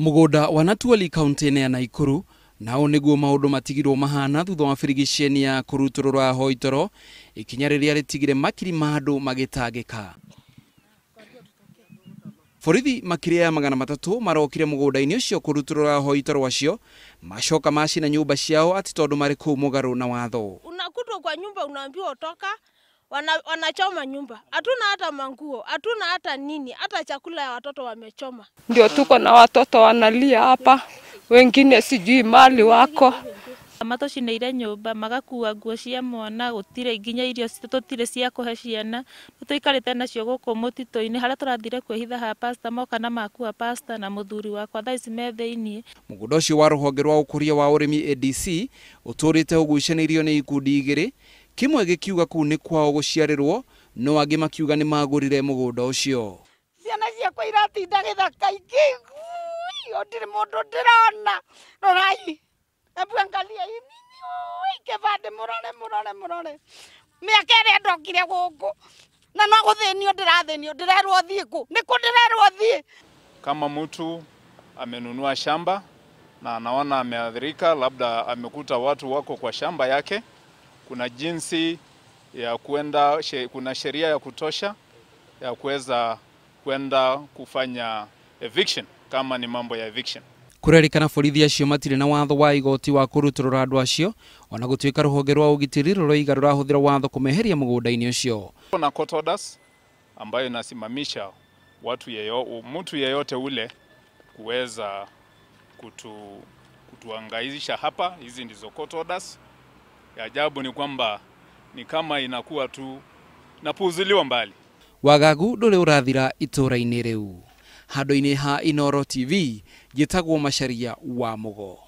Mugunda wa Natuoli kaunti ya Nakuru nao niguo maundu matigirwo mahana thutha wa birigiceni ya kuruturura ahoi toro ikinya riria ritigire makiri mandu magitangika. Borithi makiria ya 300 marokire mugunda-ini ucio kuruturura ahoi toro acio macoka macina nyumba ciao ati tondu mari kuu mugaru na watho. Unakutwa kwa nyumba unaambiwa toka, wanachoma nyumba. Hatuna hata manguo, hatuna hata nini, hata chakula ya watoto wamechoma. Ndio tuko na watoto wanalia hapa, wengine sijui mali wako. Matoshineire nyumba magakua nguo cia mwana gutire nginya irio tutire cia kuhe ciana tuikarite nacio guku mutito-ini haria turathire kwihitha ha pastor moka na makua pastor na muthuri wakwa thaici me thiini. Mugunda ucio wa ruhonge rwa ukuria wa urimi ADC uturite ugucanirio ni ikundi igiri, kimwe gikiuga kuu ni kwao guciarirwo no angi makiuga ni magurire mugunda ucio. Ciana ciakwa iratinda githaka ingi ndire mundu ndirona rorai abuangalia ini kevade murone miaka ria ndokire guku na no guthenio ndirerwo thie ku niku ndirerwo thie. Kama mtu amenunua shamba na anaona ameathirika, labda amekuta watu wako kwa shamba yake, kuna jinsi ya kwenda, kuna sheria ya kutosha ya kuweza kwenda kufanya eviction kama ni mambo ya eviction. Kurerikana borithi acio matire na watho wa igoti wa kuruturura andu acio ona gutuika ruhonge rwa ugitiri ruroiga rurahuthira watho kumeheria mugunda-ini ucio. Kuna court orders ambayo inasimamisha mtu yeyote ule kuweza kutuangaisha hapa. Hizi ndizo court orders. Ya ajabu ni kwamba ni kama inakuwa tu napuuziliwa mbali. Wagagu nduri urathira itura-ini riu. Handu-ini ha Inoro TV gitagwo Macharia wamugo.